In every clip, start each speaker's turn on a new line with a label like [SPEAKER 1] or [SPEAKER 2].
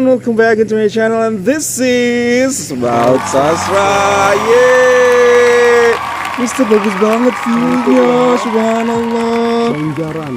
[SPEAKER 1] everyone, welcome back into my channel and this is About Sastra. Yeay, Mister bagus banget view-nya, subhanallah.
[SPEAKER 2] Banjaran.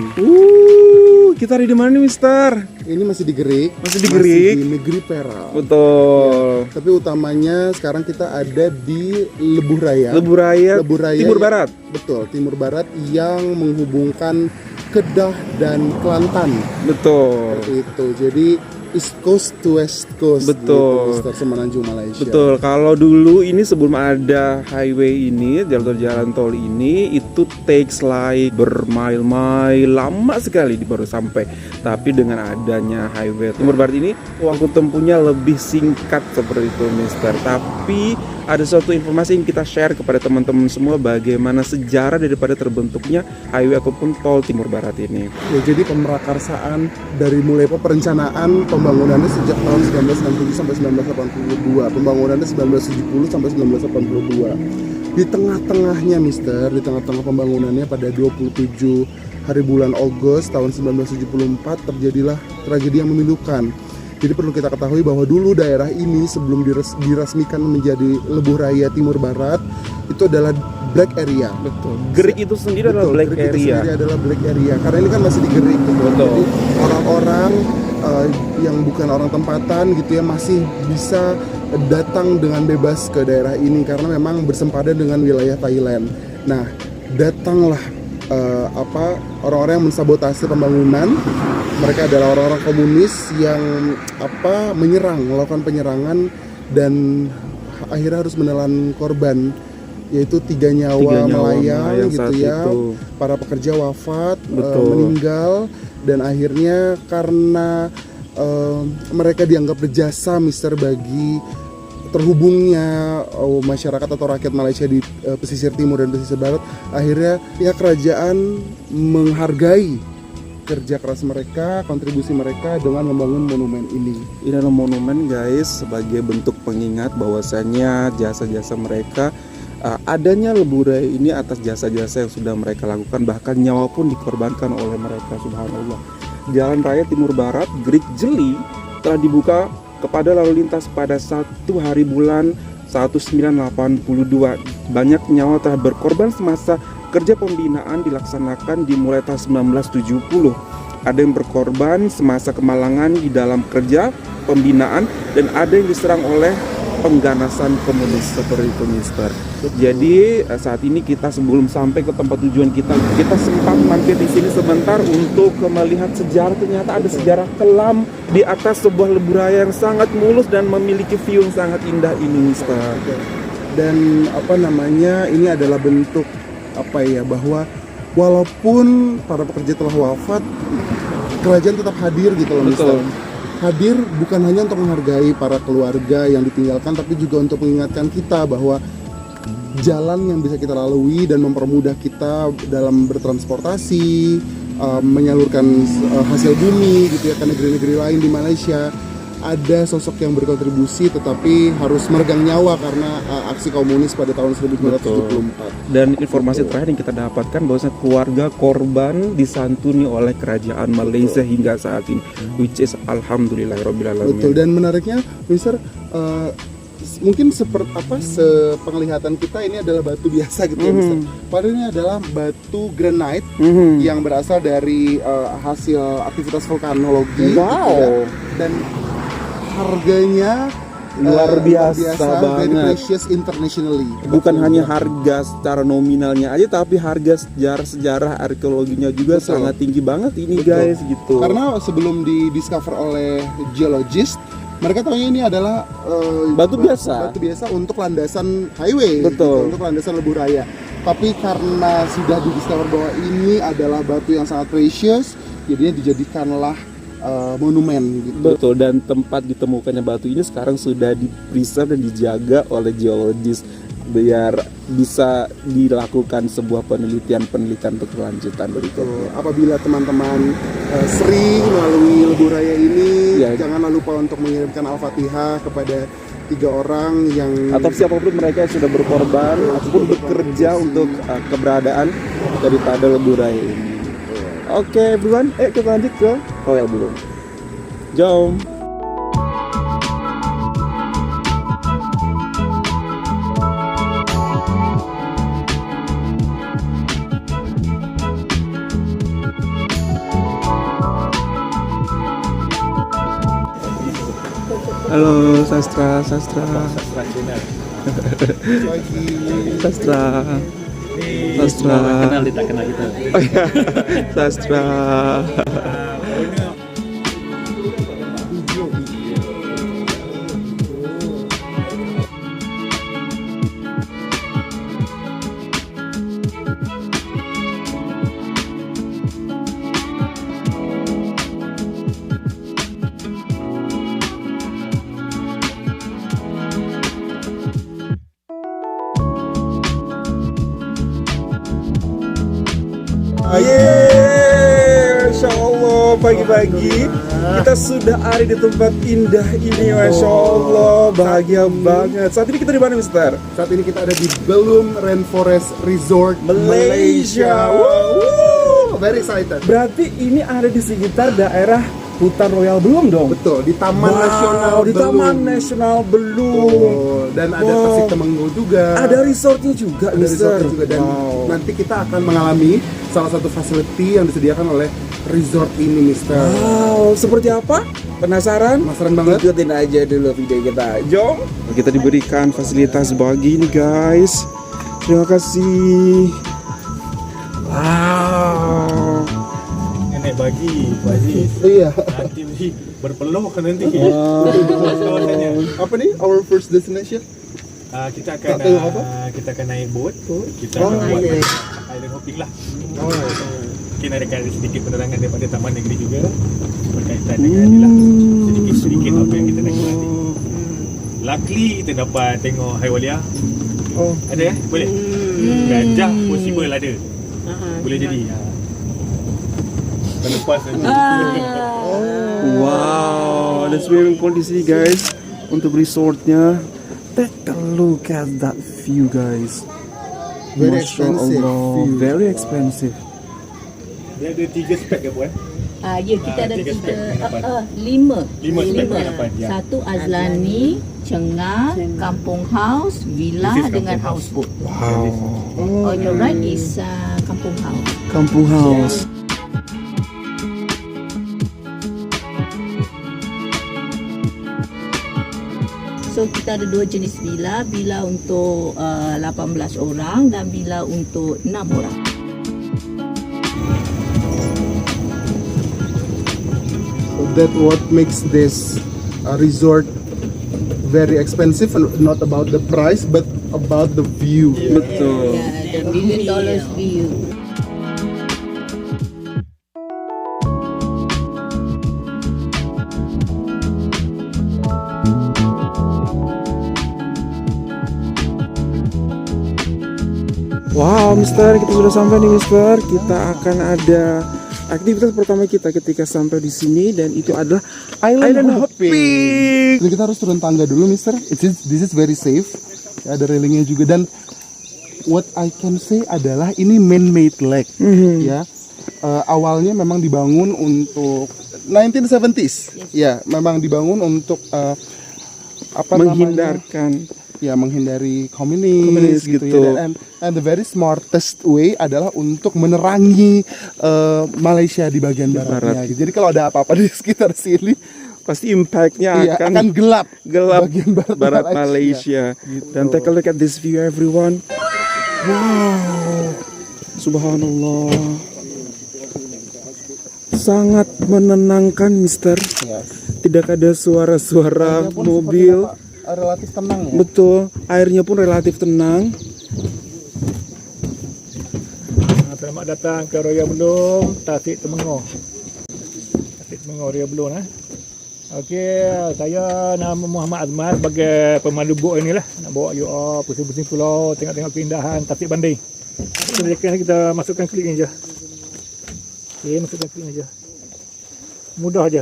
[SPEAKER 1] Kita ada di mana nih, Mister?
[SPEAKER 2] Ini masih di Gerik.
[SPEAKER 1] Masih di Gerik?
[SPEAKER 2] Masih di negeri Perak.
[SPEAKER 1] Betul.
[SPEAKER 2] Tapi utamanya sekarang kita ada di Lebuh Raya.
[SPEAKER 1] Lebuh Raya, Timur Barat.
[SPEAKER 2] Betul, Timur Barat yang menghubungkan Kedah dan Kelantan.
[SPEAKER 1] Betul.
[SPEAKER 2] Seperti itu. Jadi East Coast to West Coast.
[SPEAKER 1] Betul.
[SPEAKER 2] Gitu, Semenanjung Malaysia.
[SPEAKER 1] Betul. Kalau dulu ini sebelum ada highway ini, jalan tol ini itu takes like bermil-mil, lama sekali baru sampai. Tapi dengan adanya highway Timur Barat ini, waktu tempuhnya lebih singkat seperti itu, Mister. Tapi ada suatu informasi yang kita share kepada teman-teman semua bagaimana sejarah daripada terbentuknya highway ataupun tol Timur Barat ini.
[SPEAKER 2] Ya, jadi pemerakarsaan dari mulai perencanaan pembangunannya sejak tahun 1967 sampai 1982, pembangunannya 1970 sampai 1982. Di tengah-tengahnya, Mister, di tengah-tengah pembangunannya pada 27 hari bulan Agustus tahun 1974 terjadilah tragedi yang memilukan. Jadi perlu kita ketahui bahwa dulu daerah ini sebelum diresmikan menjadi Lebuh Raya Timur Barat itu adalah black area.
[SPEAKER 1] Betul. Gerik itu sendiri adalah black
[SPEAKER 2] Gerik
[SPEAKER 1] area.
[SPEAKER 2] Itu sendiri adalah black area. Karena ini kan masih di Gerik gitu.
[SPEAKER 1] Betul.
[SPEAKER 2] Jadi orang-orang yang bukan orang tempatan gitu ya masih bisa datang dengan bebas ke daerah ini karena memang bersempadan dengan wilayah Thailand. Nah, datanglah orang-orang yang mensabotase pembangunan. Mereka adalah orang-orang komunis yang melakukan penyerangan dan akhirnya harus menelan korban, yaitu tiga nyawa melayang gitu ya. Itu. Para pekerja wafat, meninggal, dan akhirnya karena mereka dianggap berjasa, Mister, bagi terhubungnya masyarakat atau rakyat Malaysia di pesisir timur dan pesisir barat, akhirnya pihak kerajaan menghargai kerja keras mereka, kontribusi mereka dengan membangun monumen ini.
[SPEAKER 1] Ini adalah monumen, guys, sebagai bentuk pengingat bahwasanya jasa-jasa mereka, adanya Lebuh Raya ini atas jasa-jasa yang sudah mereka lakukan, bahkan nyawa pun dikorbankan oleh mereka, subhanallah. Jalan Raya Timur Barat Gerik Jeli telah dibuka kepada lalu lintas pada 1 hari bulan 1982. Banyak nyawa telah berkorban semasa kerja pembinaan dilaksanakan dimulai tahun 1970. Ada yang berkorban semasa kemalangan di dalam kerja pembinaan dan ada yang diserang oleh pengganasan komunis seperti itu, Mister. Jadi saat ini kita sebelum sampai ke tempat tujuan kita sempat mampir di sini sebentar untuk melihat sejarah. Ternyata ada sejarah kelam di atas sebuah Lebuh Raya yang sangat mulus dan memiliki view yang sangat indah ini, Mister.
[SPEAKER 2] Dan ini adalah bentuk bahwa walaupun para pekerja telah wafat, kerajaan tetap hadir gitu loh, Mister. Hadir bukan hanya untuk menghargai para keluarga yang ditinggalkan, tapi juga untuk mengingatkan kita bahwa jalan yang bisa kita lalui dan mempermudah kita dalam bertransportasi, menyalurkan hasil bumi gitu ya ke negeri-negeri lain di Malaysia. Ada sosok yang berkontribusi tetapi harus meregang nyawa karena aksi komunis pada tahun 1974.
[SPEAKER 1] Dan informasi terakhir yang kita dapatkan bahwa keluarga korban disantuni oleh kerajaan Malaysia hingga saat ini, which is alhamdulillahirobbilalamin.
[SPEAKER 2] Betul. Dan menariknya, Mister, mungkin sepenglihatan kita ini adalah batu biasa gitu ya, Mister. Padahal ini adalah batu granite yang berasal dari hasil aktivitas vulkanologi.
[SPEAKER 1] Wow.
[SPEAKER 2] Gitu ya. Dan harganya
[SPEAKER 1] luar biasa banget,
[SPEAKER 2] very precious internationally.
[SPEAKER 1] Bukan hanya harga secara nominalnya aja, tapi harga sejarah arkeologinya juga sangat tinggi banget ini, guys, gitu.
[SPEAKER 2] Karena sebelum didiscover oleh geologist, mereka tahunya ini adalah batu biasa untuk landasan highway, untuk landasan Lebuh Raya. Tapi karena sudah didiscover bahwa ini adalah batu yang sangat precious, jadinya dijadikanlah monumen gitu.
[SPEAKER 1] Betul, dan tempat ditemukannya batu ini sekarang sudah di-preserve dan dijaga oleh geologis biar bisa dilakukan sebuah penelitian berkelanjutan berikutnya.
[SPEAKER 2] Apabila teman-teman sering melalui Lebuh Raya ini, janganlah lupa untuk mengirimkan Al-Fatihah kepada 3 orang yang
[SPEAKER 1] atau siapapun mereka yang sudah berkorban ataupun bekerja untuk keberadaan daripada Lebuh Raya ini. Oke, everyone, kita lanjut ke Royal Belum. Jom. Halo Sastra, Sastra,
[SPEAKER 3] Sastra channel.
[SPEAKER 1] Sastra,
[SPEAKER 3] Ini
[SPEAKER 1] Sastra.
[SPEAKER 3] semua orang kenal dia tak kenal kita.
[SPEAKER 1] Oh iya, Sastra. Yeay, Masya Allah, pagi-pagi kita sudah ada di tempat indah ini, Masya Allah, bahagia banget. Saat ini kita di mana, Mister?
[SPEAKER 2] Saat ini kita ada di Belum Rainforest Resort
[SPEAKER 1] Malaysia.
[SPEAKER 2] Woo! Very excited.
[SPEAKER 1] Berarti ini ada di sekitar daerah Hutan Royal Belum dong?
[SPEAKER 2] Betul, di Taman
[SPEAKER 1] Wow,
[SPEAKER 2] Nasional
[SPEAKER 1] di
[SPEAKER 2] Belum.
[SPEAKER 1] Taman Nasional Belum.
[SPEAKER 2] Oh, dan ada
[SPEAKER 1] Wow.
[SPEAKER 2] Tasik Temenggung juga.
[SPEAKER 1] Ada resortnya juga,
[SPEAKER 2] Ada
[SPEAKER 1] Mister.
[SPEAKER 2] resortnya juga, dan
[SPEAKER 1] Wow.
[SPEAKER 2] nanti kita akan mengalami salah satu facility yang disediakan oleh resort ini, Mister.
[SPEAKER 1] Wow, seperti apa? Penasaran?
[SPEAKER 2] Penasaran banget?
[SPEAKER 1] Ikutin aja dulu video kita. Jom. Kita diberikan fasilitas begini, guys. Terima kasih. Wow.
[SPEAKER 3] Nenek bagi, Aziz.
[SPEAKER 2] Iya.
[SPEAKER 3] Nanti mesti berpeluh kan nanti.
[SPEAKER 1] Wow.
[SPEAKER 2] Apa nih our first destination?
[SPEAKER 3] Kita akan
[SPEAKER 2] Tak tengok apa?
[SPEAKER 3] kita akan naik boat. Kita
[SPEAKER 2] Oh,
[SPEAKER 3] akan buat
[SPEAKER 2] iya.
[SPEAKER 3] island hopping lah.
[SPEAKER 2] Oh.
[SPEAKER 3] Mungkin ada sedikit penerangan daripada taman negeri juga berkaitan dengan ni lah. Sedikit-sedikit apa yang kita nak nanti. Luckily kita dapat tengok Haiwalia.
[SPEAKER 2] Oh.
[SPEAKER 3] Ada boleh. Gajah possible ada. Boleh jadi. Lepas nanti.
[SPEAKER 1] Wow, ada swimming pool di sini, guys. Untuk resortnya. Take a look at that view, guys.
[SPEAKER 2] Very
[SPEAKER 1] Masya
[SPEAKER 2] expensive
[SPEAKER 1] Allah,
[SPEAKER 2] view.
[SPEAKER 1] very expensive.
[SPEAKER 3] Dia ada 3 spek ke puan?
[SPEAKER 4] Ya, kita ada
[SPEAKER 3] tiga spek
[SPEAKER 4] tiga,
[SPEAKER 3] penginapan.
[SPEAKER 4] lima.
[SPEAKER 3] Lima spek penginapan, ya.
[SPEAKER 4] Satu Azlani, Cengar, Kampung House, Villa
[SPEAKER 3] This is
[SPEAKER 4] dengan
[SPEAKER 3] Kampung House.
[SPEAKER 4] houseboat.
[SPEAKER 1] Wow.
[SPEAKER 4] On your right is Kampung House.
[SPEAKER 1] Kampung House.
[SPEAKER 4] So kita ada dua jenis villa, villa untuk 18 orang dan villa untuk 6 orang.
[SPEAKER 2] So that what makes this resort very expensive, and not about the price but about the view.
[SPEAKER 1] Betul.
[SPEAKER 4] The $1 million view.
[SPEAKER 1] Wow, Mister, kita sudah sampai nih, Mister. Kita akan ada aktivitas pertama kita ketika sampai di sini, dan itu adalah island hopping.
[SPEAKER 2] Jadi kita harus turun tangga dulu, Mister. This is very safe. Ya, ada railingnya juga, dan what I can say adalah ini man-made lake. Ya, awalnya memang dibangun untuk 1970s. Ya, memang dibangun untuk apa namanya? Menghindari komunis gitu,
[SPEAKER 1] gitu.
[SPEAKER 2] ya. And the very smartest way adalah untuk menerangi Malaysia di bagian baratnya. Gitu. Jadi kalau ada apa-apa di sekitar sini,
[SPEAKER 1] Pasti impactnya
[SPEAKER 2] akan gelap bagian
[SPEAKER 1] barat Malaysia.
[SPEAKER 2] Gitu.
[SPEAKER 1] Dan take a look at this view, everyone. Wow, subhanallah, sangat menenangkan, Mister. Tidak ada suara-suara
[SPEAKER 2] Airnya pun
[SPEAKER 1] mobil.
[SPEAKER 2] seperti apa, relatif tenang ya.
[SPEAKER 1] Betul, airnya pun relatif tenang.
[SPEAKER 3] Selamat datang ke Royal Belum, Tasik Temenggung. Tasik Temenggung Royal Belum Okey, saya nama Muhammad Azman sebagai pemandu boat ni lah. Nak bawa you all pusing-pusing pulau, tengok-tengok keindahan Tasik Banding. Kita masukkan klik ni je. Okey, masukkan klik ni je. Mudah je.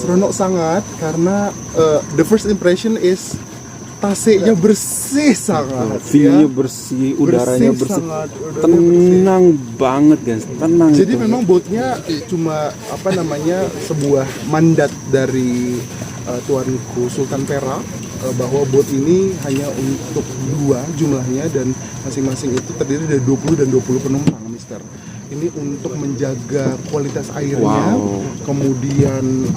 [SPEAKER 2] Seronok sangat karena the first impression is Tasiknya bersih sangat.
[SPEAKER 1] View-nya bersih, udaranya bersih.
[SPEAKER 2] Sangat, udaranya
[SPEAKER 1] Tenang banget guys, tenang.
[SPEAKER 2] Jadi
[SPEAKER 1] itu.
[SPEAKER 2] memang boatnya cuma sebuah mandat dari Tuanku Sultan Perak bahwa boat ini hanya untuk 2 jumlahnya dan masing-masing itu terdiri dari 20 dan 20 penumpang, Mister. Ini untuk menjaga kualitas airnya, kemudian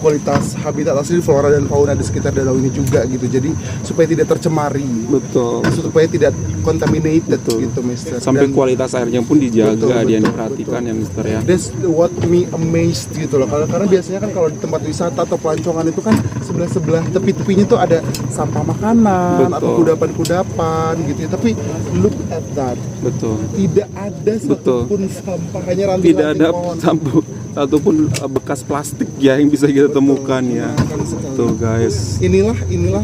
[SPEAKER 2] kualitas habitat asli flora dan fauna di sekitar danau ini juga gitu. Jadi supaya tidak tercemari.
[SPEAKER 1] Betul.
[SPEAKER 2] Supaya tidak contaminated gitu, Mister.
[SPEAKER 1] Sampai
[SPEAKER 2] Dan
[SPEAKER 1] kualitas airnya pun dijaga,
[SPEAKER 2] Betul,
[SPEAKER 1] dia
[SPEAKER 2] betul,
[SPEAKER 1] diperhatikan ya Mister ya.
[SPEAKER 2] that's what me amazed gitu loh. Karena biasanya kan kalau di tempat wisata atau pelancongan itu kan sebelah tepi-tepinya tuh ada sampah makanan atau
[SPEAKER 1] Betul.
[SPEAKER 2] kudapan-kudapan gitu ya. Tapi look at that.
[SPEAKER 1] Betul.
[SPEAKER 2] Tidak ada satupun sampah, hanya ranting-ranting
[SPEAKER 1] Tidak ada
[SPEAKER 2] pohon.
[SPEAKER 1] satupun bekas plastik ya yang bisa kita temukan ya.
[SPEAKER 2] Menyenangkan sekali.
[SPEAKER 1] Tuh guys.
[SPEAKER 2] Inilah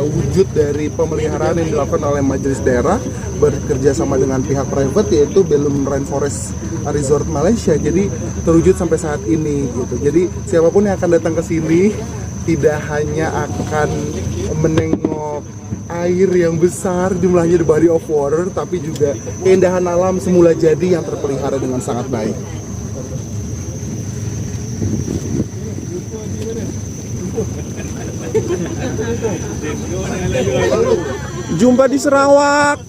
[SPEAKER 2] wujud dari pemeliharaan yang dilakukan oleh majelis daerah bekerja sama dengan pihak private, yaitu Belum Rainforest Resort Malaysia. Jadi terwujud sampai saat ini gitu. Jadi siapapun yang akan datang ke sini tidak hanya akan menengok air yang besar jumlahnya, the body of water, tapi juga keindahan alam semula jadi yang terpelihara dengan sangat baik.
[SPEAKER 1] Jumpa di Sarawak.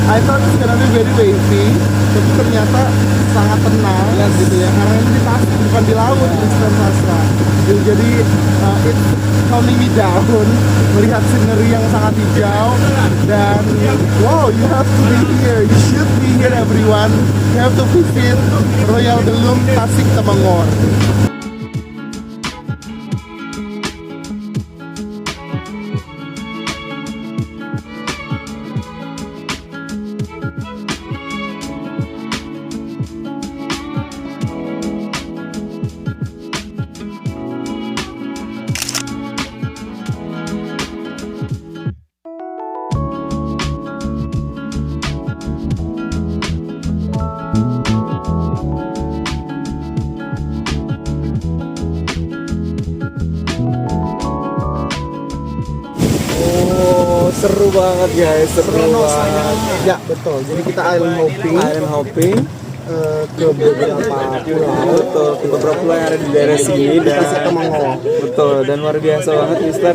[SPEAKER 2] I thought it's gonna be very wavy, tapi ternyata sangat tenang gitu ya, karena ini di pasir bukan di laut, Mr. Sastra. Jadi it's calming me down, melihat scenery yang sangat hijau, dan wow, you have to be here, you should be here everyone, you have to visit Royal Belum Tasik Temengor.
[SPEAKER 1] Seru banget guys, seru banget.
[SPEAKER 2] Ya betul, jadi kita island hopping
[SPEAKER 1] Island hopping.
[SPEAKER 2] ke beberapa pulau.
[SPEAKER 1] Betul, ke beberapa pulau yang ada di daerah sini dan
[SPEAKER 2] Tasik Temengor.
[SPEAKER 1] betul, dan luar biasa banget Mister.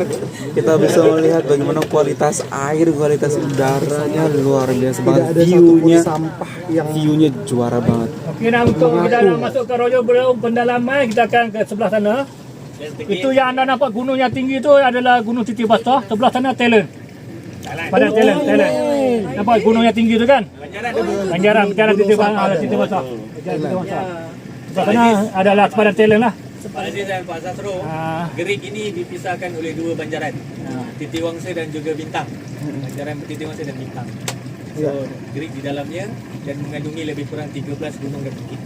[SPEAKER 1] Kita bisa melihat bagaimana kualitas air, kualitas udaranya luar biasa banget.
[SPEAKER 2] Tidak ada satupun
[SPEAKER 1] View-nya,
[SPEAKER 2] sampah yang
[SPEAKER 1] view-nya juara banget.
[SPEAKER 3] Okey, nah untuk kita nak masuk ke Royal Belum pendalaman, kita akan ke sebelah sana. Itu yang anda nampak gunung yang tinggi itu adalah Gunung Titi Basah. Sebelah sana Talent. Padang Talent. Nampak gunung yang tinggi itu kan? Banjaran Titi Basah. Titi Basah. Sebelah sana adalah Padang Talent lah.
[SPEAKER 5] Aziz dan Pak Sastro, Gerik ini dipisahkan oleh 2 banjaran, Titi Wangsa dan juga Bintang. Banjaran Titi Wangsa dan Bintang. So, Gerik di dalamnya dan mengandungi lebih kurang 13 gunung dan bukit.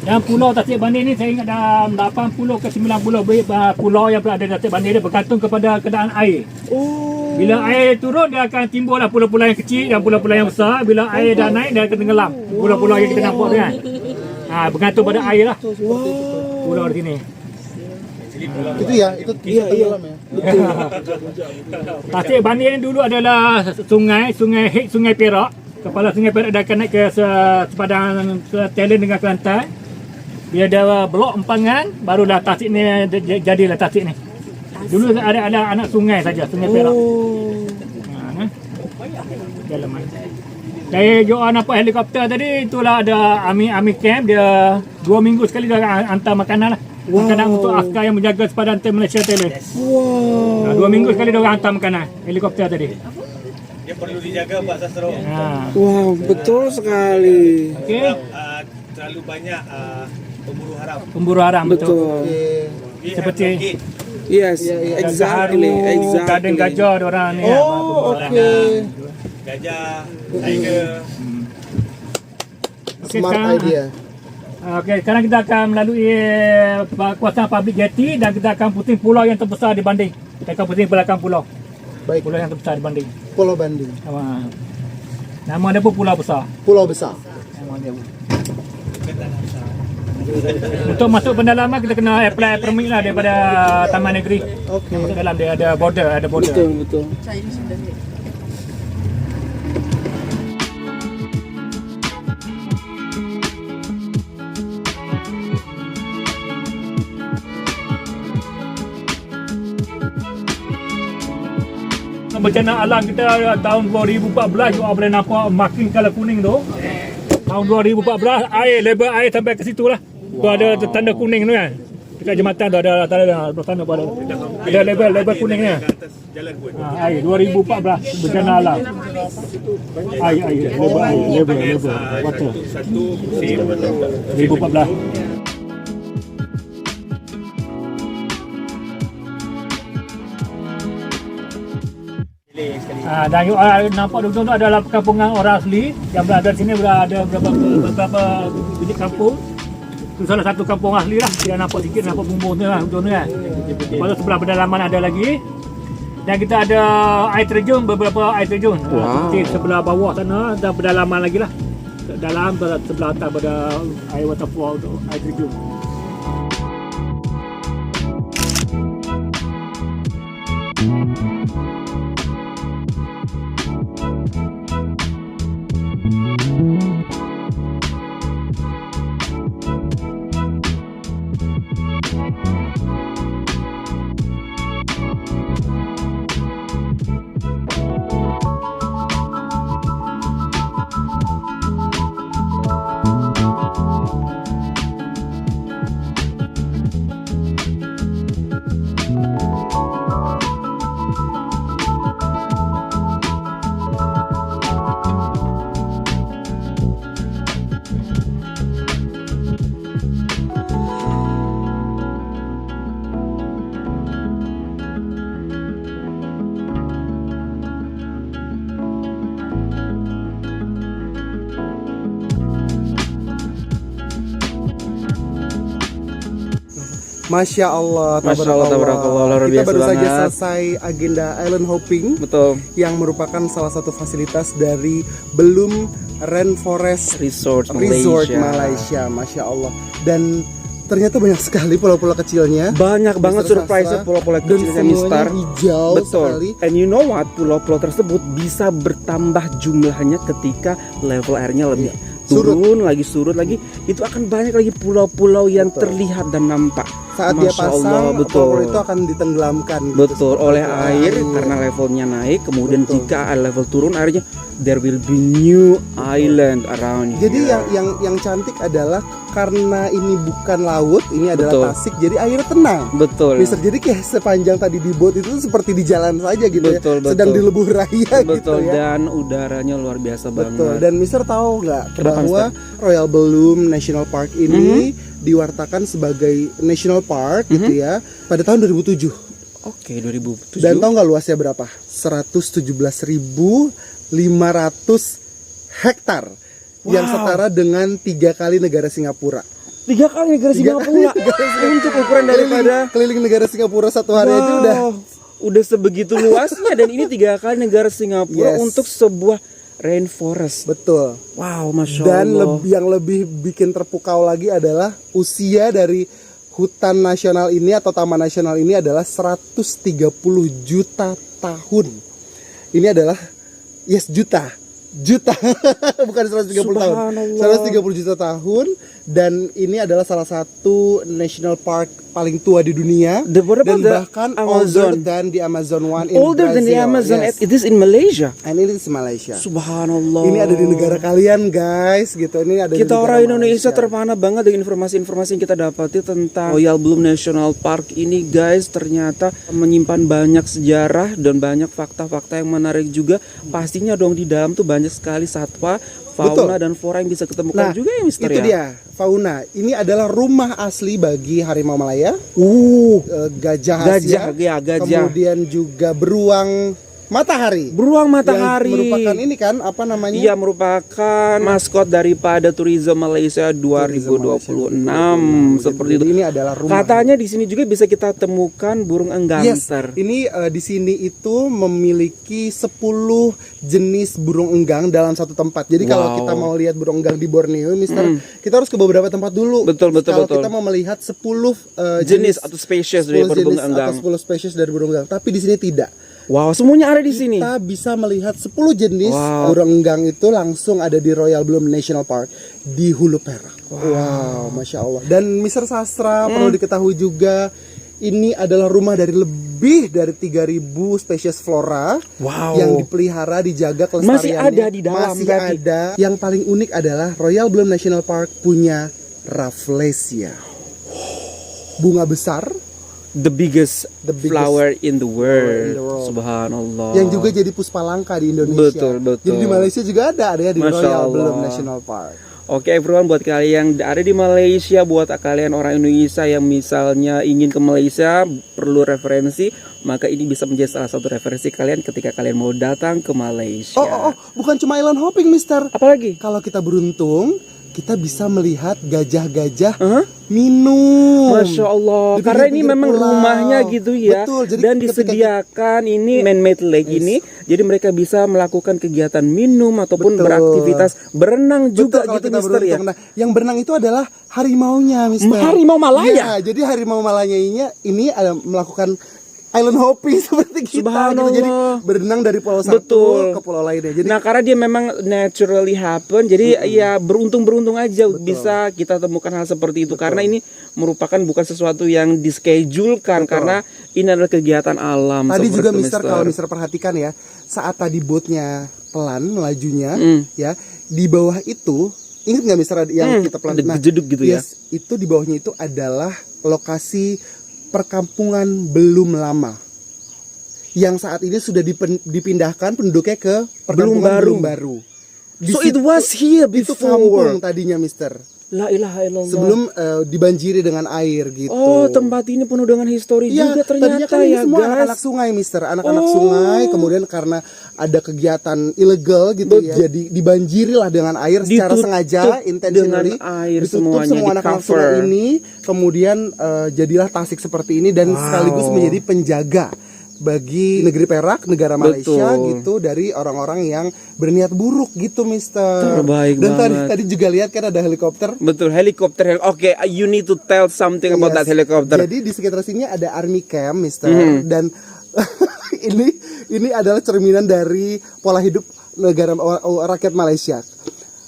[SPEAKER 3] Dan pulau Tasik Bani ni saya ingat dalam 80 ke 90 pulau yang berada di Tasik Bani dia bergantung kepada keadaan air. Bila air turun dia akan timbullah pulau-pulau yang kecil dan pulau-pulau yang besar. Bila air dah naik dia akan tenggelam. Pulau-pulau yang kita nampak tu kan. Bergantung pada air lah. Pulau di sini.
[SPEAKER 2] itu ya, itu tenggelam ya.
[SPEAKER 3] Tasik Bani ni dulu adalah sungai Perak. Kepala Sungai Perak dia akan naik ke sepadang Talent dengan Kelantan. Dia ada blok empangan, barulah Tasik ni jadilah Tasik ni. Dulu ada anak sungai saja, Sungai Perak. Dalaman. Dari Joa nampak helikopter tadi, itulah ada Army camp. Dia 2 minggu sekali dia hantar makanan lah. Makanan untuk askar yang menjaga sepadan tim Malaysia Thailand.
[SPEAKER 1] Wow.
[SPEAKER 3] 2 minggu sekali dia hantar makanan helikopter tadi.
[SPEAKER 5] Dia perlu dijaga Pak Sastro.
[SPEAKER 1] Wow, betul sekali.
[SPEAKER 3] Okey.
[SPEAKER 5] Terlalu banyak
[SPEAKER 3] Pemburu haram
[SPEAKER 1] Betul.
[SPEAKER 3] Seperti
[SPEAKER 1] Yes, exactly,
[SPEAKER 3] Kadang gajah orang ni.
[SPEAKER 2] Oh, okey.
[SPEAKER 5] gajah, tiger.
[SPEAKER 2] Smart idea.
[SPEAKER 3] Okey, sekarang kita akan melalui kawasan public jetty dan kita akan puting pulau yang terbesar di Banding. Kita akan puting belakang pulau.
[SPEAKER 2] Baik,
[SPEAKER 3] Pulau yang terbesar di Banding.
[SPEAKER 2] Pulau Banding.
[SPEAKER 3] Nama dia pun pulau besar.
[SPEAKER 2] Pulau besar.
[SPEAKER 3] Nama dia pun. Untuk masuk pendalaman kita kena apply permit lah daripada Taman Negeri.
[SPEAKER 2] Okey.
[SPEAKER 3] Masuk dalam dia ada border,
[SPEAKER 1] Betul.
[SPEAKER 3] Bencana alam kita tahun 2014 juga boleh nampak makin kala kuning tu. Tahun 2014 level air sampai ke situ lah. Tu ada tanda kuning tu kan. Dekat jembatan tu ada tanda pada ada level kuning ni. Air 2014 bencana alam. Air level water. 2014. Dan nampak betul tu adalah perkampungan orang asli yang berada di sini. Berada beberapa bilik kampung. Itu salah satu kampung asli lah. Kita nampak sikit, nampak bumbung tu lah, betul kan. Lepas tu sebelah pedalaman ada lagi. Dan kita ada air terjun, beberapa air terjun. Di sebelah bawah sana dan pedalaman lagi lah. Dalam sebelah atas pada air waterfall tu, air terjun.
[SPEAKER 2] Masya Allah,
[SPEAKER 1] tabarakallah, luar
[SPEAKER 2] kita
[SPEAKER 1] biasa
[SPEAKER 2] baru saja
[SPEAKER 1] banget.
[SPEAKER 2] selesai agenda island hopping,
[SPEAKER 1] Betul.
[SPEAKER 2] yang merupakan salah satu fasilitas dari Belum Rainforest
[SPEAKER 1] Resort
[SPEAKER 2] Malaysia. Masya Allah. Dan ternyata banyak sekali pulau-pulau kecilnya.
[SPEAKER 1] Banyak banget
[SPEAKER 2] Mr.
[SPEAKER 1] surprise
[SPEAKER 2] Sastra.
[SPEAKER 1] pulau-pulau
[SPEAKER 2] Dan
[SPEAKER 1] kecilnya
[SPEAKER 2] semuanya
[SPEAKER 1] Mister.
[SPEAKER 2] hijau sekali.
[SPEAKER 1] Betul. And you know what? Pulau-pulau tersebut bisa bertambah jumlahnya ketika level airnya lebih turun lagi, surut lagi. Itu akan banyak lagi pulau-pulau yang terlihat dan nampak.
[SPEAKER 2] Saat dia
[SPEAKER 1] Masya Allah,
[SPEAKER 2] pasang,
[SPEAKER 1] betul.
[SPEAKER 2] pulau itu akan ditenggelamkan. gitu,
[SPEAKER 1] Betul,
[SPEAKER 2] seperti
[SPEAKER 1] oleh
[SPEAKER 2] itu.
[SPEAKER 1] air karena levelnya naik. Kemudian
[SPEAKER 2] Betul.
[SPEAKER 1] jika air level turun, airnya there will be new island around
[SPEAKER 2] Jadi
[SPEAKER 1] here.
[SPEAKER 2] yang cantik adalah karena ini bukan laut, ini adalah
[SPEAKER 1] Betul.
[SPEAKER 2] tasik, jadi airnya tenang.
[SPEAKER 1] Betul.
[SPEAKER 2] Mister, jadi kayak sepanjang tadi di boat itu seperti di jalan saja gitu
[SPEAKER 1] Betul,
[SPEAKER 2] ya, sedang
[SPEAKER 1] betul.
[SPEAKER 2] di lebuh raya gitu
[SPEAKER 1] Betul,
[SPEAKER 2] ya.
[SPEAKER 1] dan udaranya luar biasa
[SPEAKER 2] Betul.
[SPEAKER 1] banget.
[SPEAKER 2] Dan Mister tahu nggak
[SPEAKER 1] Kenapa,
[SPEAKER 2] bahwa Royal Belum National Park ini diwartakan sebagai national park gitu ya pada tahun 2007.
[SPEAKER 1] Oke, 2007.
[SPEAKER 2] Dan tahu nggak luasnya berapa? 117.500 hektar. Yang setara dengan 3 kali negara Singapura.
[SPEAKER 1] 3 kali negara Singapura. Untuk ukuran daripada
[SPEAKER 2] keliling negara Singapura satu hari aja
[SPEAKER 1] udah sebegitu luasnya. Dan ini 3 kali negara Singapura
[SPEAKER 2] Yes.
[SPEAKER 1] untuk sebuah rainforest.
[SPEAKER 2] betul.
[SPEAKER 1] Wow, masya
[SPEAKER 2] Dan
[SPEAKER 1] Allah.
[SPEAKER 2] yang lebih bikin terpukau lagi adalah usia dari hutan nasional ini atau taman nasional ini adalah 130 juta tahun. Ini adalah juta bukan 130 tahun,
[SPEAKER 1] Subhanallah.
[SPEAKER 2] 130 juta tahun. Dan ini adalah salah satu national park paling tua di dunia
[SPEAKER 6] What
[SPEAKER 2] dan
[SPEAKER 6] about the
[SPEAKER 2] bahkan
[SPEAKER 6] Amazon?
[SPEAKER 2] older than the Amazon one in
[SPEAKER 6] Older than the
[SPEAKER 2] Brazil.
[SPEAKER 6] Amazon.
[SPEAKER 2] Yes.
[SPEAKER 6] It is in Malaysia.
[SPEAKER 2] And it is Malaysia.
[SPEAKER 6] Subhanallah.
[SPEAKER 2] Ini ada di negara kalian guys, gitu. Ini ada di
[SPEAKER 6] Kita
[SPEAKER 2] negara
[SPEAKER 6] orang Indonesia
[SPEAKER 2] Malaysia.
[SPEAKER 6] terpana banget dengan informasi-informasi yang kita dapati tentang Royal Bloom National Park ini guys. Ternyata menyimpan banyak sejarah dan banyak fakta-fakta yang menarik juga. Pastinya dong di dalam tuh banyak sekali satwa, fauna
[SPEAKER 2] Betul.
[SPEAKER 6] dan flora yang bisa ketemukan juga ya Mister
[SPEAKER 2] itu
[SPEAKER 6] ya.
[SPEAKER 2] dia fauna. Ini adalah rumah asli bagi harimau Malaya, gajah Asia,
[SPEAKER 6] gajah.
[SPEAKER 2] kemudian juga beruang matahari.
[SPEAKER 6] Beruang matahari.
[SPEAKER 2] Yang merupakan ini kan apa namanya?
[SPEAKER 6] Iya, merupakan maskot daripada Tourism Malaysia 2026 seperti itu.
[SPEAKER 2] Jadi ini adalah rumah.
[SPEAKER 6] Katanya di sini juga bisa kita temukan burung
[SPEAKER 2] Yes,
[SPEAKER 6] engganter.
[SPEAKER 2] ini di sini itu memiliki 10 jenis burung enggang dalam satu tempat. Jadi kalau
[SPEAKER 6] Wow.
[SPEAKER 2] kita mau lihat burung enggang di Borneo, Mister, kita harus ke beberapa tempat dulu.
[SPEAKER 6] Betul.
[SPEAKER 2] Kalau kita mau melihat 10
[SPEAKER 6] Jenis atau spesies dari
[SPEAKER 2] 10
[SPEAKER 6] burung
[SPEAKER 2] jenis
[SPEAKER 6] enggang.
[SPEAKER 2] atau 10 spesies dari burung enggang. Tapi di sini tidak.
[SPEAKER 6] Wow, semuanya ada di sini.
[SPEAKER 2] Kita bisa melihat 10 jenis
[SPEAKER 6] Wow.
[SPEAKER 2] burung enggang itu langsung ada di Royal Bloom National Park di Hulu Perak. Wow, Masya Allah. Dan Mr. Sastra perlu diketahui juga, ini adalah rumah dari lebih dari 3.000 spesies flora
[SPEAKER 6] Wow.
[SPEAKER 2] yang dipelihara, dijaga kelestariannya.
[SPEAKER 6] Masih ada di dalam
[SPEAKER 2] Masih
[SPEAKER 6] berarti.
[SPEAKER 2] ada. Yang paling unik adalah Royal Bloom National Park punya Rafflesia, bunga besar
[SPEAKER 6] The biggest flower in the world.
[SPEAKER 2] in the world.
[SPEAKER 6] Subhanallah.
[SPEAKER 2] yang juga jadi puspa-langka di Indonesia.
[SPEAKER 6] Betul.
[SPEAKER 2] Jadi di Malaysia juga ada ya di
[SPEAKER 6] Masya
[SPEAKER 2] Royal
[SPEAKER 6] Allah.
[SPEAKER 2] Bloom National Park.
[SPEAKER 6] Oke everyone, buat kalian yang ada di Malaysia, buat kalian orang Indonesia yang misalnya ingin ke Malaysia, perlu referensi, maka ini bisa menjadi salah satu referensi kalian ketika kalian mau datang ke Malaysia.
[SPEAKER 2] Oh, bukan cuma island hopping, Mister.
[SPEAKER 6] Apalagi?
[SPEAKER 2] Kalau kita beruntung, kita bisa melihat gajah-gajah minum.
[SPEAKER 6] Masya Allah,
[SPEAKER 2] Di
[SPEAKER 6] karena ini
[SPEAKER 2] pinggir-pinggir
[SPEAKER 6] memang
[SPEAKER 2] pulau.
[SPEAKER 6] rumahnya gitu ya.
[SPEAKER 2] Betul, jadi
[SPEAKER 6] dan
[SPEAKER 2] ketika
[SPEAKER 6] disediakan ini man-made lake ini, jadi mereka bisa melakukan kegiatan minum ataupun
[SPEAKER 2] Betul.
[SPEAKER 6] beraktivitas berenang juga
[SPEAKER 2] Betul, kalau
[SPEAKER 6] gitu
[SPEAKER 2] kita
[SPEAKER 6] Mister ya.
[SPEAKER 2] beruntung. Nah, yang berenang itu adalah harimaunya, Mister.
[SPEAKER 6] Harimau Malaya?
[SPEAKER 2] Iya, jadi harimau Malaya ini melakukan island hopping seperti kita
[SPEAKER 6] Subhanallah.
[SPEAKER 2] gitu. Jadi berenang dari pulau satu
[SPEAKER 6] Betul.
[SPEAKER 2] ke pulau lainnya. Jadi
[SPEAKER 6] Nah karena dia memang naturally happen, jadi ya beruntung aja bisa kita temukan hal seperti itu. Karena ini merupakan bukan sesuatu yang dischedule-kan, karena ini adalah kegiatan alam.
[SPEAKER 2] tadi
[SPEAKER 6] seperti
[SPEAKER 2] juga
[SPEAKER 6] itu,
[SPEAKER 2] Mister, kalau Mister perhatikan ya, saat tadi boatnya pelan melajunya, ya di bawah itu, ingat nggak Mister yang kita pelan?
[SPEAKER 6] ada jeduk gitu ya.
[SPEAKER 2] Yes, itu di bawahnya itu adalah lokasi perkampungan belum lama, yang saat ini sudah dipindahkan penduduknya ke perkampungan belum baru.
[SPEAKER 6] So it was here
[SPEAKER 2] Itu
[SPEAKER 6] before.
[SPEAKER 2] kampung tadinya, Mister.
[SPEAKER 6] La ilaha illallah.
[SPEAKER 2] Sebelum dibanjiri dengan air gitu.
[SPEAKER 6] Oh, tempat ini penuh dengan histori
[SPEAKER 2] Iya,
[SPEAKER 6] juga
[SPEAKER 2] tadinya
[SPEAKER 6] ternyata
[SPEAKER 2] kan ini
[SPEAKER 6] ya
[SPEAKER 2] semua
[SPEAKER 6] guys.
[SPEAKER 2] anak-anak sungai, Mister. Anak-anak sungai, kemudian karena ada kegiatan ilegal gitu ya, jadi dibanjiri lah dengan air secara
[SPEAKER 6] Ditutup
[SPEAKER 2] sengaja, intentionally.
[SPEAKER 6] dengan air
[SPEAKER 2] Ditutup
[SPEAKER 6] semuanya,
[SPEAKER 2] semua anak-anak
[SPEAKER 6] di-cover.
[SPEAKER 2] sungai ini, kemudian jadilah Tasik seperti ini dan sekaligus menjadi penjaga bagi negeri Perak, negara Malaysia
[SPEAKER 6] Betul.
[SPEAKER 2] gitu, dari orang-orang yang berniat buruk gitu, Mister.
[SPEAKER 6] Terbaik
[SPEAKER 2] Dan
[SPEAKER 6] banget.
[SPEAKER 2] tadi juga lihat kan ada helikopter.
[SPEAKER 6] Betul, helikopter. Oke, you need to tell something about
[SPEAKER 2] Yes.
[SPEAKER 6] that helicopter.
[SPEAKER 2] Jadi di sekitar sini ada army camp, Mister, dan ini adalah cerminan dari pola hidup negara rakyat Malaysia.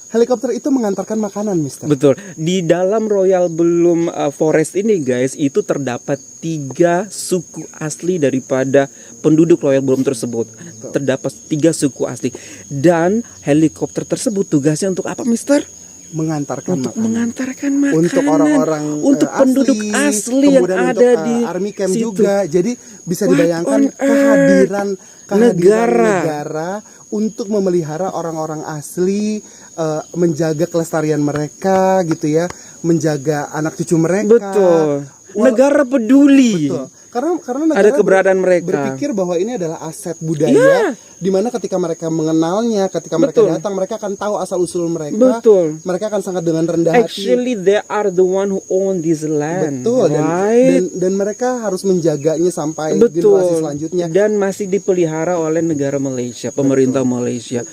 [SPEAKER 2] Helikopter itu mengantarkan makanan, Mister.
[SPEAKER 6] Betul. Di dalam Royal Bloom Forest ini guys, itu terdapat 3 suku asli daripada penduduk Royal Bloom tersebut. Terdapat 3 suku asli. Dan helikopter tersebut tugasnya untuk apa, Mister?
[SPEAKER 2] Mengantarkan
[SPEAKER 6] Untuk
[SPEAKER 2] makanan.
[SPEAKER 6] mengantarkan makanan
[SPEAKER 2] Untuk orang-orang
[SPEAKER 6] untuk penduduk asli yang
[SPEAKER 2] kemudian
[SPEAKER 6] ada
[SPEAKER 2] untuk,
[SPEAKER 6] di
[SPEAKER 2] army camp
[SPEAKER 6] situ.
[SPEAKER 2] juga. Jadi bisa
[SPEAKER 6] What
[SPEAKER 2] dibayangkan
[SPEAKER 6] on earth?
[SPEAKER 2] kehadiran
[SPEAKER 6] Negara.
[SPEAKER 2] negara untuk memelihara orang-orang asli, menjaga kelestarian mereka gitu ya, menjaga anak cucu mereka.
[SPEAKER 6] Betul. Negara peduli.
[SPEAKER 2] Betul. Karena negara
[SPEAKER 6] Ada keberadaan mereka.
[SPEAKER 2] berpikir bahwa ini adalah aset budaya,
[SPEAKER 6] Iya.
[SPEAKER 2] di mana ketika mereka mengenalnya, ketika mereka
[SPEAKER 6] Betul.
[SPEAKER 2] datang, mereka akan tahu asal usul mereka.
[SPEAKER 6] Betul.
[SPEAKER 2] Mereka akan sangat dengan rendah hati.
[SPEAKER 6] Actually they are the one who own this land.
[SPEAKER 2] Betul,
[SPEAKER 6] right?
[SPEAKER 2] dan mereka harus menjaganya sampai generasi
[SPEAKER 6] Betul.
[SPEAKER 2] selanjutnya.
[SPEAKER 6] Dan masih dipelihara oleh negara Malaysia, pemerintah Malaysia.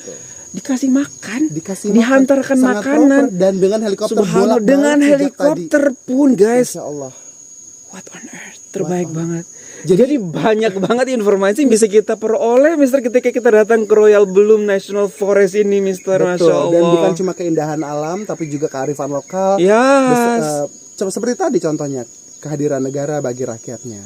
[SPEAKER 6] Dikasih makan,
[SPEAKER 2] Dikasih
[SPEAKER 6] dihantarkan
[SPEAKER 2] makan, sangat
[SPEAKER 6] makanan.
[SPEAKER 2] proper, dan dengan helikopter
[SPEAKER 6] Subhanallah,
[SPEAKER 2] bolak-balik
[SPEAKER 6] dengan
[SPEAKER 2] sejak
[SPEAKER 6] helikopter pun guys.
[SPEAKER 2] Masya Allah.
[SPEAKER 6] What on earth, terbaik banget. Jadi banyak banget informasi yang bisa kita peroleh, Mister, ketika kita datang ke Royal Bloom National Forest ini, Mister. Masya
[SPEAKER 2] Betul.
[SPEAKER 6] Allah.
[SPEAKER 2] Dan bukan cuma keindahan alam, tapi juga kearifan lokal.
[SPEAKER 6] Yes.
[SPEAKER 2] Seperti tadi contohnya, kehadiran negara bagi rakyatnya.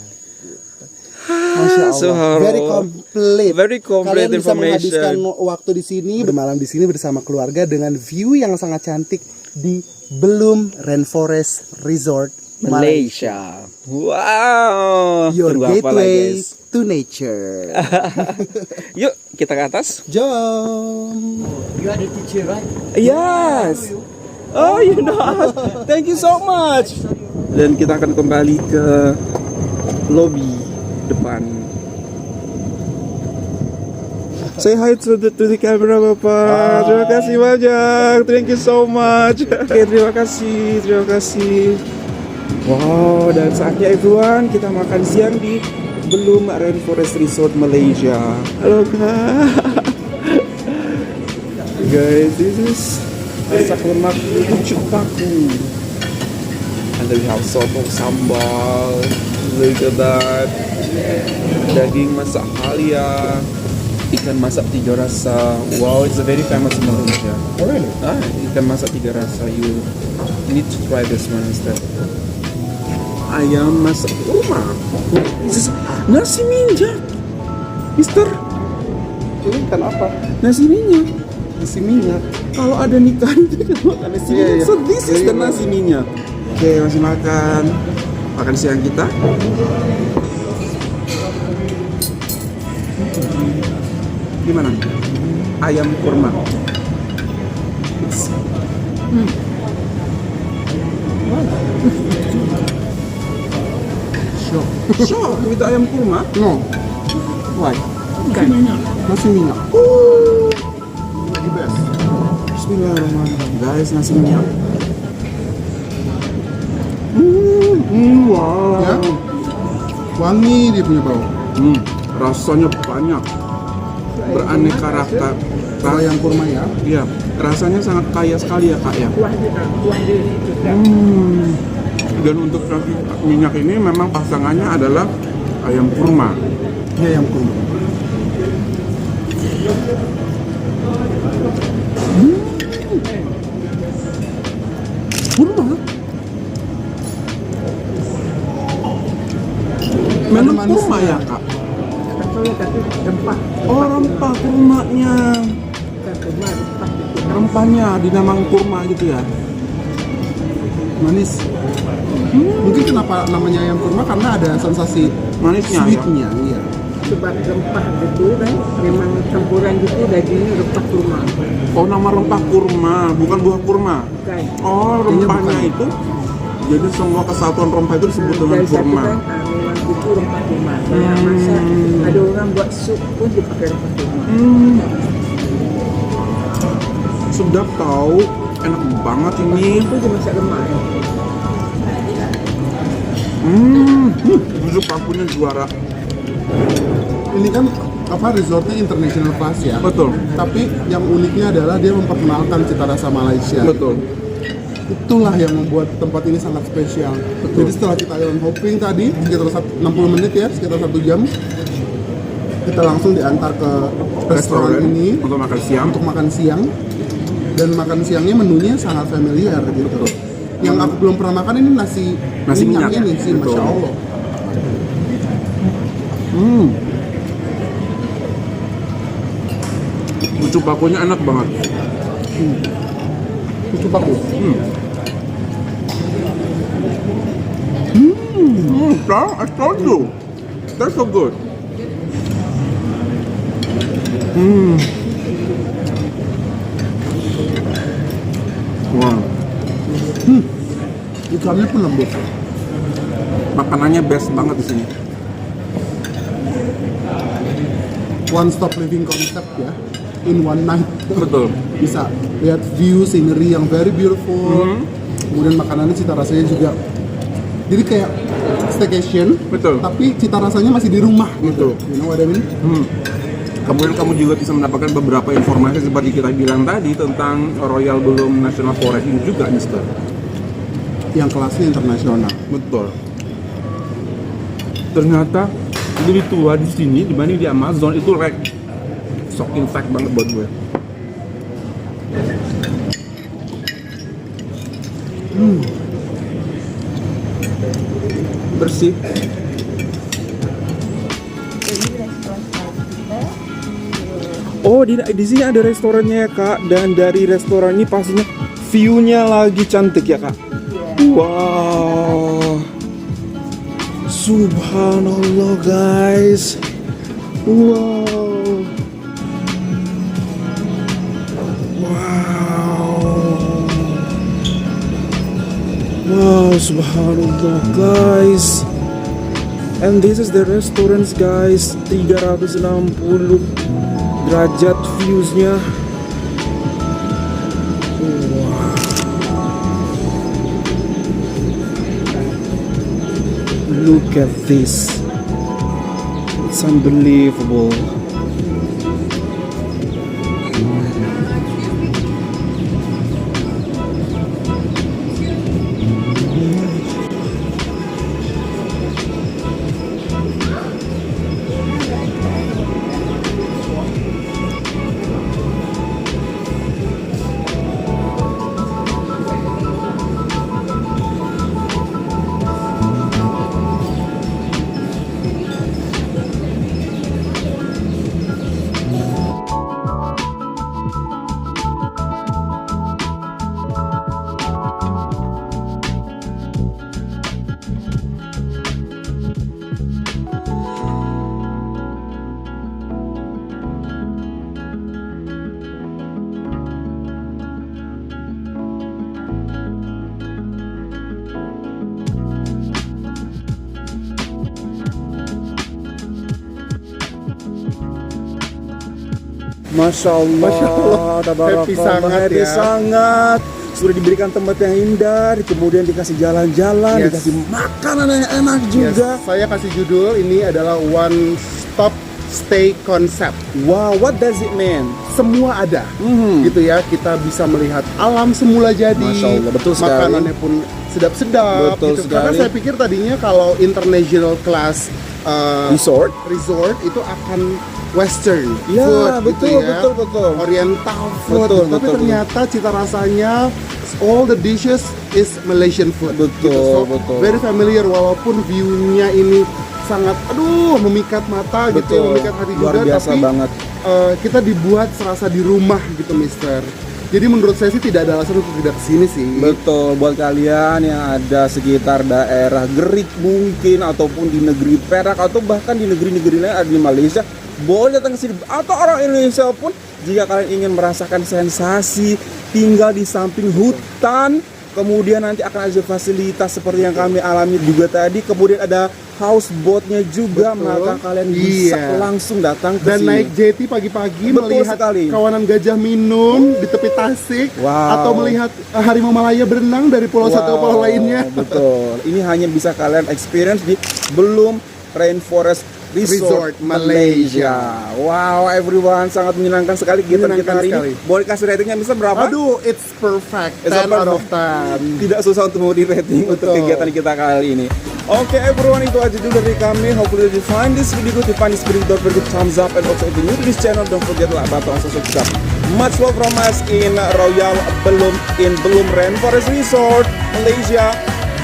[SPEAKER 2] Masya Allah,
[SPEAKER 6] Subhanallah.
[SPEAKER 2] very complete.
[SPEAKER 6] Very complete
[SPEAKER 2] Kalian bisa menghabiskan
[SPEAKER 6] information.
[SPEAKER 2] waktu di sini, bermalam di sini bersama keluarga dengan view yang sangat cantik di Belum Rainforest Resort Malaysia.
[SPEAKER 6] Malaysia. Wow.
[SPEAKER 2] Your
[SPEAKER 6] Tunggu apa lah,
[SPEAKER 2] gateway
[SPEAKER 6] guys?
[SPEAKER 2] to nature.
[SPEAKER 6] Yuk kita ke atas.
[SPEAKER 2] Jom.
[SPEAKER 4] You are the teacher, right?
[SPEAKER 6] Yes. Oh, you know. Thank you so much. Dan kita akan kembali ke lobby depan. Say hi to the camera, Bapak. Terima kasih banyak. Thank you so much. Oke, terima kasih. Terima kasih. Wow, dan saatnya everyone kita makan siang di Belum Rainforest Resort Malaysia. Halo guys, this is masak lemak pucuk paku. And then we have sotong sambal. Look at that. Daging masak halia. Ikan masak 3 rasa. Wow, it's a very famous in Malaysia.
[SPEAKER 2] Oh really?
[SPEAKER 6] Ikan masak 3 rasa. You need to try this one instead. Ayam masak kurma. This is nasi minyak, Mister.
[SPEAKER 2] Ini ikan apa?
[SPEAKER 6] Nasi minyak.
[SPEAKER 2] Isi minyak.
[SPEAKER 6] Kalau ada nikahan itu kan makan nasi
[SPEAKER 2] Iya,
[SPEAKER 6] minyak.
[SPEAKER 2] iya.
[SPEAKER 6] So this is
[SPEAKER 2] Iya,
[SPEAKER 6] the
[SPEAKER 2] iya.
[SPEAKER 6] nasi minyak. Oke, masih makan siang kita. Gimana? Ayam kurma. Shock with ayam kurma.
[SPEAKER 2] No,
[SPEAKER 6] Why?
[SPEAKER 2] nasi minyak. Lagi best.
[SPEAKER 6] Bismillahirrahmanirrahim. Guys, nasi minyak. Wow.
[SPEAKER 2] Ya? Wangi dia punya bau.
[SPEAKER 6] Rasanya banyak. Beraneka rasa.
[SPEAKER 2] Kalau yang kurma ya.
[SPEAKER 6] Iya, rasanya sangat kaya sekali ya, Kak ya. Dan untuk nasi minyak ini memang pasangannya adalah ayam kurma.
[SPEAKER 2] Iya yang kurma.
[SPEAKER 6] Kurma? Memang
[SPEAKER 2] Ada manisnya.
[SPEAKER 6] kurma ya, Kak? Oh, rempah kurmanya. Rempahnya dinamakan kurma gitu ya.
[SPEAKER 2] Manis. Mungkin kenapa namanya ayam kurma karena ada sensasi
[SPEAKER 6] Manisnya ya.
[SPEAKER 2] sweetnya. Iya.
[SPEAKER 7] Sebab rempah gitu kan, memang campuran gitu dagingnya rempah kurma.
[SPEAKER 6] Oh, nama rempah kurma, bukan buah kurma.
[SPEAKER 7] Kan.
[SPEAKER 6] Oh, rempahnya
[SPEAKER 2] bukan.
[SPEAKER 6] itu. Jadi semua kesatuan rempah itu disebut dengan
[SPEAKER 7] Dari satu
[SPEAKER 6] kurma.
[SPEAKER 7] kan, memang itu rempah kurma. Kalau masak, ada orang buat sup pun dipakai rempah kurma.
[SPEAKER 6] Sedap tahu, enak banget ini.
[SPEAKER 7] Itu dimasak lemak ya.
[SPEAKER 6] Busuk pakunya juara.
[SPEAKER 2] Ini kan apa resortnya international class ya.
[SPEAKER 6] Betul,
[SPEAKER 2] Tapi yang uniknya adalah dia memperkenalkan cita rasa Malaysia.
[SPEAKER 6] betul.
[SPEAKER 2] Itulah yang membuat tempat ini sangat spesial. Jadi setelah kita island hopping tadi sekitar 60 menit ya, sekitar 1 jam, kita langsung diantar ke restoran ini
[SPEAKER 6] untuk makan siang.
[SPEAKER 2] untuk makan siang. Dan makan siangnya menunya sangat familiar gitu. Yang aku belum pernah makan ini nasi minyak
[SPEAKER 6] minyak.
[SPEAKER 2] ini sih,
[SPEAKER 6] Betul.
[SPEAKER 2] Masya Allah.
[SPEAKER 6] Busuk pakunya enak banget.
[SPEAKER 2] Pucuk paku.
[SPEAKER 6] I told you. That's so good. Wow.
[SPEAKER 2] Ikannya pun lembut.
[SPEAKER 6] Makanannya best banget di sini.
[SPEAKER 2] One stop living concept ya, in one night.
[SPEAKER 6] Betul.
[SPEAKER 2] Bisa lihat view scenery yang very beautiful. Kemudian makanannya cita rasanya juga. Jadi kayak staycation,
[SPEAKER 6] Betul.
[SPEAKER 2] tapi cita rasanya masih di rumah gitu.
[SPEAKER 6] Betul.
[SPEAKER 2] You know what I mean?
[SPEAKER 6] Kemudian kamu juga bisa mendapatkan beberapa informasi seperti kita bilang tadi tentang Royal Belum National Forest ini juga, Mister.
[SPEAKER 2] Yang kelasnya internasional.
[SPEAKER 6] Betul. Ternyata lebih tua di sini dibanding di Amazon itu shocking fact banget buat gue.
[SPEAKER 1] bersih.
[SPEAKER 4] Jadi restoran kita
[SPEAKER 1] Oh, di sini ada restorannya ya kak, dan dari restoran ini pastinya view-nya lagi cantik ya kak. Wow, subhanallah guys. Wow, wow, subhanallah guys. And this is the restaurants guys, 360 derajat views-nya. Wow. Look at this. It's unbelievable. Masya Allah,
[SPEAKER 2] Happy sangat
[SPEAKER 1] happy
[SPEAKER 2] ya.
[SPEAKER 1] sangat. Sudah diberikan tempat yang indah, kemudian dikasih jalan-jalan,
[SPEAKER 2] Yes.
[SPEAKER 1] dikasih makanan yang enak juga.
[SPEAKER 2] Yes, saya kasih judul ini adalah One Stop Stay Concept.
[SPEAKER 1] Wow, what does it mean?
[SPEAKER 2] Semua ada,
[SPEAKER 1] Mhm.
[SPEAKER 2] gitu ya. Kita bisa melihat alam semula jadi.
[SPEAKER 1] Masya Allah, betul sekali.
[SPEAKER 2] Makanannya pun sedap-sedap.
[SPEAKER 1] Betul
[SPEAKER 2] gitu. Karena
[SPEAKER 1] sekali.
[SPEAKER 2] saya pikir tadinya kalau international class
[SPEAKER 1] Resort?
[SPEAKER 2] resort itu akan Western
[SPEAKER 1] Ya,
[SPEAKER 2] food,
[SPEAKER 1] betul,
[SPEAKER 2] gitu ya.
[SPEAKER 1] betul.
[SPEAKER 2] Oriental food.
[SPEAKER 1] Betul,
[SPEAKER 2] Tapi
[SPEAKER 1] betul,
[SPEAKER 2] ternyata cita rasanya all the dishes is Malaysian food.
[SPEAKER 1] Betul,
[SPEAKER 2] So,
[SPEAKER 1] betul.
[SPEAKER 2] very familiar walaupun view-nya ini sangat memikat mata gitu,
[SPEAKER 1] Betul.
[SPEAKER 2] memikat hati
[SPEAKER 1] Luar
[SPEAKER 2] juga,
[SPEAKER 1] biasa
[SPEAKER 2] tapi
[SPEAKER 1] banget.
[SPEAKER 2] kita dibuat serasa di rumah gitu, Mister. Jadi menurut saya sih tidak ada alasan untuk tidak kesini sih.
[SPEAKER 1] Betul, buat kalian yang ada sekitar daerah Gerik mungkin, ataupun di negeri Perak, atau bahkan di negeri-negeri lain ada di Malaysia, boleh datang ke sini. Atau orang Indonesia pun, jika kalian ingin merasakan sensasi tinggal di samping hutan, kemudian nanti akan ada fasilitas seperti yang kami alami juga tadi, kemudian ada houseboatnya juga,
[SPEAKER 2] Betul.
[SPEAKER 1] maka kalian bisa
[SPEAKER 2] Iya.
[SPEAKER 1] langsung datang ke
[SPEAKER 2] Dan
[SPEAKER 1] sini.
[SPEAKER 2] naik jeti pagi-pagi
[SPEAKER 1] Betul
[SPEAKER 2] melihat
[SPEAKER 1] sekali.
[SPEAKER 2] kawanan gajah minum di tepi Tasik,
[SPEAKER 1] Wow.
[SPEAKER 2] atau melihat harimau Malaya berenang dari pulau satu ke pulau lainnya.
[SPEAKER 1] Betul. Ini hanya bisa kalian experience di Belum Rainforest Resort,
[SPEAKER 2] Resort, Malaysia.
[SPEAKER 1] Wow, everyone, sangat menyenangkan sekali kegiatan kita
[SPEAKER 2] Menyenangkan
[SPEAKER 1] hari
[SPEAKER 2] sekali.
[SPEAKER 1] ini. Boleh kasih ratingnya bisa berapa?
[SPEAKER 2] Aduh, it's perfect.
[SPEAKER 1] It's
[SPEAKER 2] 10 out of
[SPEAKER 1] perfect.
[SPEAKER 2] 10.
[SPEAKER 1] Tidak susah untuk mau di rating untuk
[SPEAKER 2] Betul.
[SPEAKER 1] kegiatan kita kali ini. Oke everyone, itu aja dulu dari kami. Hopefully you find this video good. If you find this video, don't forget to thumbs up, and also if you're new to this channel, don't forget to like button and subscribe. Much love from us in Royal Belum Rainforest Resort, Malaysia.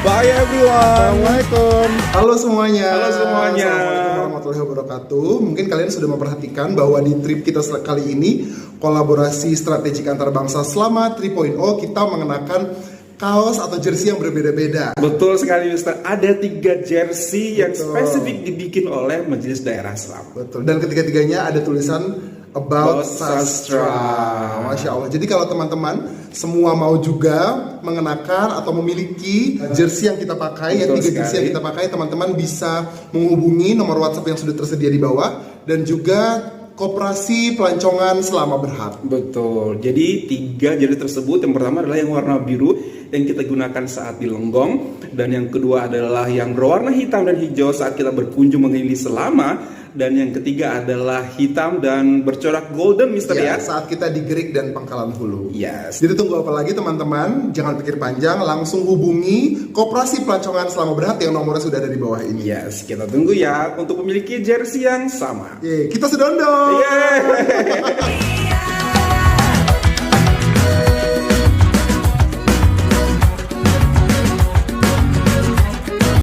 [SPEAKER 1] Bye everyone.
[SPEAKER 2] Assalamualaikum. Halo semuanya.
[SPEAKER 1] Halo semuanya.
[SPEAKER 2] Assalamualaikum warahmatullahi wabarakatuh. Mungkin kalian sudah memperhatikan bahwa di trip kita kali ini, kolaborasi strategik antar bangsa selama 3.0, kita mengenakan kaos atau jersey yang berbeda-beda.
[SPEAKER 1] Betul sekali Mister. Ada 3 jersey yang
[SPEAKER 2] Betul.
[SPEAKER 1] spesifik dibikin oleh Majelis Daerah Islam.
[SPEAKER 2] Betul. Dan ketiga-tiganya ada tulisan About Sastra. Masya Allah. Jadi kalau teman-teman semua mau juga mengenakan atau memiliki jersey yang kita pakai,
[SPEAKER 1] Betul
[SPEAKER 2] 3 jersey
[SPEAKER 1] sekali.
[SPEAKER 2] yang kita pakai, teman-teman bisa menghubungi nomor WhatsApp yang sudah tersedia di bawah, dan juga Koperasi Pelancongan Selama Berhak.
[SPEAKER 1] Betul. Jadi 3 jersey tersebut, yang pertama adalah yang warna biru yang kita gunakan saat di Lenggong, dan yang kedua adalah yang berwarna hitam dan hijau saat kita berkunjung menghili Selama, dan yang ketiga adalah hitam dan bercorak golden, Mister ya.
[SPEAKER 2] Saat kita di Gerik dan Pangkalan Hulu.
[SPEAKER 1] Yes.
[SPEAKER 2] Jadi tunggu apa lagi teman-teman? Jangan pikir panjang, langsung hubungi Koperasi Pelancongan Selama Berhak yang nomornya sudah ada di bawah ini.
[SPEAKER 1] Yes, kita tunggu ya untuk memiliki jersey yang sama.
[SPEAKER 2] Yeay, kita sedondong.
[SPEAKER 1] Yeay.